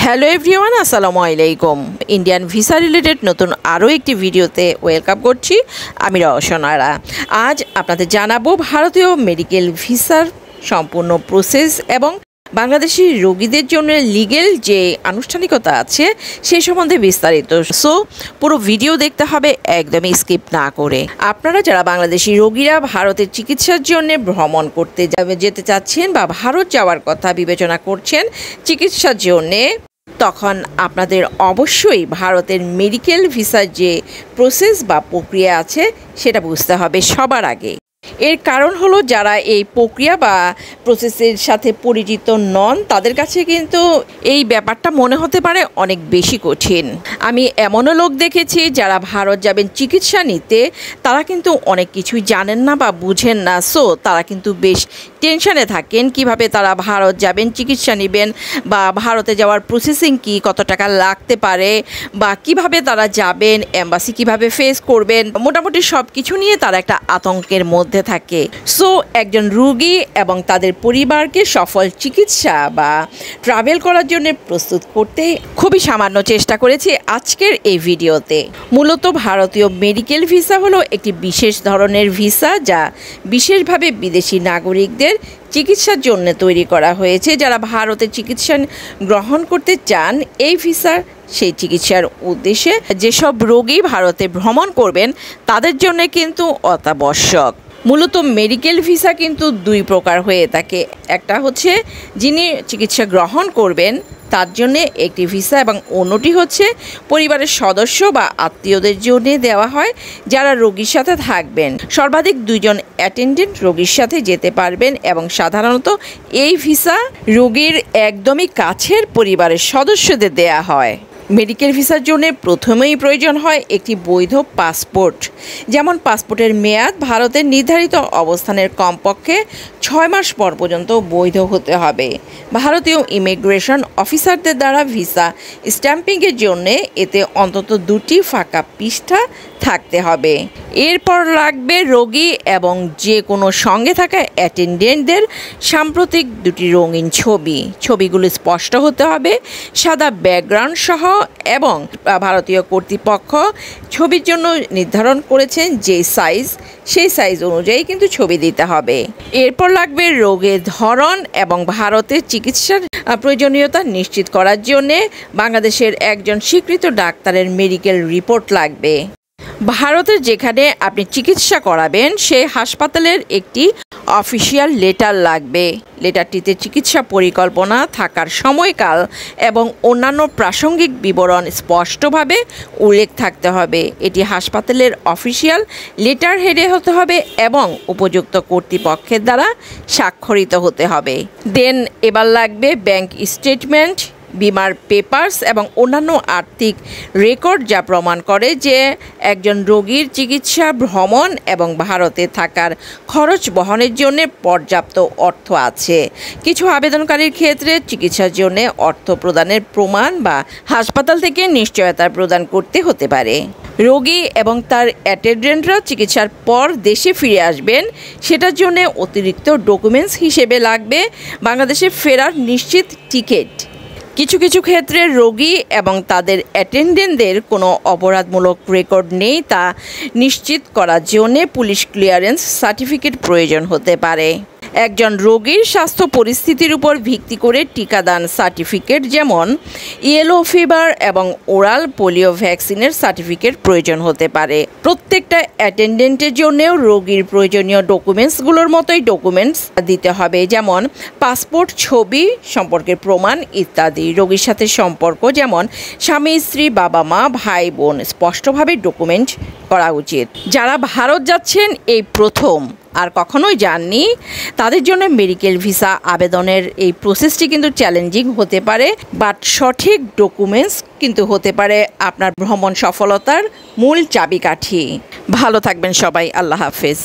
Hello everyone, আসসালামু আলাইকুম। Indian visa related নতুন আরও একটি ভিডিওতে ওয়েলকাম করছি। আমি রওশনারা। আজ আপনাদের জানাবো ভারতীয় মেডিকেল ভিসার সম্পূর্ণ প্রসেস এবং বাংলাদেশি রোগীদের জন্য লিগেল যে আনুষ্ঠানিকতা আছে সেই সম্বন্ধে বিস্তারিত। সো পুরো ভিডিও দেখতে হবে একদমই স্কিপ না করে। আপনারা যারা বাংলাদেশি রোগীরা ভারতের চিকিৎসার জন্য ভ্রমণ করতে যেতে চাচ্ছেন বা ভারত যাওয়ার কথা বিবেচনা করছেন চিকিৎসার জন্যে, তখন আপনাদের অবশ্যই ভারতের মেডিকেল ভিসার যে প্রসেস বা প্রক্রিয়া আছে সেটা বুঝতে হবে সবার আগে। এর কারণ হলো, যারা এই প্রক্রিয়া বা প্রসেসের সাথে পরিচিত নন তাদের কাছে কিন্তু এই ব্যাপারটা মনে হতে পারে অনেক বেশি কঠিন। আমি এমনও লোক দেখেছি যারা ভারত যাবেন চিকিৎসা নিতে, তারা কিন্তু অনেক কিছুই জানেন না বা বুঝেন না। সো তারা কিন্তু বেশ টেনশনে থাকেন কিভাবে তারা ভারত যাবেন, চিকিৎসা নেবেন বা ভারতে যাওয়ার প্রসেসিং কি, কত টাকা লাগতে পারে বা কিভাবে তারা যাবেন, এম্বাসি কিভাবে ফেস করবেন, মোটামুটি সব কিছু নিয়ে তারা একটা আতঙ্কের মধ্যে থাকে। সো একজন রোগী এবং তাদের পরিবারকে সফল চিকিৎসা বা ট্রাভেল করার জন্য প্রস্তুত করতে খুবই সামান্য চেষ্টা করেছি আজকের এই ভিডিওতে। মূলত ভারতীয় মেডিকেল ভিসা হলো একটি বিশেষ ধরনের ভিসা যা বিশেষভাবে বিদেশি নাগরিকদের চিকিৎসার জন্য তৈরি করা হয়েছে। যারা ভারতে চিকিৎসা গ্রহণ করতে চান, এই ভিসা সেই চিকিৎসার উদ্দেশ্যে যেসব রোগী ভারতে ভ্রমণ করবেন তাদের জন্য কিন্তু অত্যাবশ্যক। মূলত মেডিকেল ভিসা কিন্তু দুই প্রকার হয়ে থাকে। একটা হচ্ছে যিনি চিকিৎসা গ্রহণ করবেন তার জন্যে একটি ভিসা, এবং অন্যটি হচ্ছে পরিবারের সদস্য বা আত্মীয়দের জন্য দেওয়া হয় যারা রোগীর সাথে থাকবেন। সর্বাধিক 2 জন অ্যাটেন্ডেন্ট রোগীর সাথে যেতে পারবেন এবং সাধারণত এই ভিসা রোগীর একদমই কাছের পরিবারের সদস্যদের দেয়া হয়। মেডিকেল ভিসার জন্য প্রথমেই প্রয়োজন হয় একটি বৈধ পাসপোর্ট। যেমন পাসপোর্টের মেয়াদ ভারতের নির্ধারিত অবস্থানের কমপক্ষে 6 মাস পর পর্যন্ত বৈধ হতে হবে। ভারতীয় ইমিগ্রেশন অফিসারদের দ্বারা ভিসা স্ট্যাম্পিংয়ের জন্যে এতে অন্তত 2টি ফাঁকা পৃষ্ঠা থাকতে হবে। এরপর লাগবে রোগী এবং যে কোনো সঙ্গে থাকা অ্যাটেন্ডেন্টদের সাম্প্রতিক 2টি রঙিন ছবি। ছবিগুলো স্পষ্ট হতে হবে, সাদা ব্যাকগ্রাউন্ড সহ, এবং ভারতীয় কর্তৃপক্ষ ছবির জন্য নির্ধারণ করেছেন যে সাইজ, সেই সাইজ অনুযায়ী কিন্তু ছবি দিতে হবে। এরপর লাগবে রোগের ধরন এবং ভারতের চিকিৎসার প্রয়োজনীয়তা নিশ্চিত করার জন্যে বাংলাদেশের একজন স্বীকৃত ডাক্তারের মেডিকেল রিপোর্ট লাগবে। ভারতের যেখানে আপনি চিকিৎসা করাবেন সেই হাসপাতালের একটি অফিসিয়াল লেটার লাগবে। লেটারটিতে চিকিৎসা পরিকল্পনা, থাকার সময়কাল এবং অন্যান্য প্রাসঙ্গিক বিবরণ স্পষ্টভাবে উল্লেখ থাকতে হবে। এটি হাসপাতালের অফিসিয়াল লেটার হেডে হতে হবে এবং উপযুক্ত কর্তৃপক্ষের দ্বারা স্বাক্ষরিত হতে হবে। দেন এবার লাগবে ব্যাংক স্টেটমেন্ট, বিমার পেপারস এবং অন্যান্য আর্থিক রেকর্ড যা প্রমাণ করে যে একজন রোগীর চিকিৎসা, ভ্রমণ এবং ভারতে থাকার খরচ বহনের জন্য পর্যাপ্ত অর্থ আছে। কিছু আবেদনকারীর ক্ষেত্রে চিকিৎসার জন্য অর্থ প্রদানের প্রমাণ বা হাসপাতাল থেকে নিশ্চয়তা প্রদান করতে হতে পারে। রোগী এবং তার অ্যাটেন্ডেন্টরা চিকিৎসার পর দেশে ফিরে আসবেন, সেটার জন্য অতিরিক্ত ডকুমেন্টস হিসেবে লাগবে বাংলাদেশে ফেরার নিশ্চিত টিকিট। কিছু কিছু ক্ষেত্রে রোগী এবং তাদের অ্যাটেন্ডেন্টদের কোনো অপরাধমূলক রেকর্ড নেই তা নিশ্চিত করার জন্যে পুলিশ ক্লিয়ারেন্স সার্টিফিকেট প্রয়োজন হতে পারে। একজন রোগীর স্বাস্থ্য পরিস্থিতির উপর ভিত্তি করে টিকাদান সার্টিফিকেট, যেমন ইয়েলো ফিভার এবং ওরাল পোলিও ভ্যাকসিনের সার্টিফিকেট প্রয়োজন হতে পারে। প্রত্যেকটা অ্যাটেন্ডেন্টের জন্যেও রোগীর প্রয়োজনীয় ডকুমেন্টসগুলোর মতোই ডকুমেন্টস দিতে হবে, যেমন পাসপোর্ট, ছবি, সম্পর্কের প্রমাণ ইত্যাদি। রোগীর সাথে সম্পর্ক, যেমন স্বামী, স্ত্রী, বাবা মা, ভাই বোন স্পষ্টভাবে ডকুমেন্ট করা উচিত। যারা ভারত যাচ্ছেন এই প্রথম আর কখনোই যাননি তাদের জন্য মেডিকেল ভিসা আবেদনের এই প্রসেসটি কিন্তু চ্যালেঞ্জিং হতে পারে, বাট সঠিক ডকুমেন্টস কিন্তু হতে পারে আপনার ভ্রমণ সফলতার মূল চাবিকাঠি। ভালো থাকবেন সবাই, আল্লাহ হাফেজ।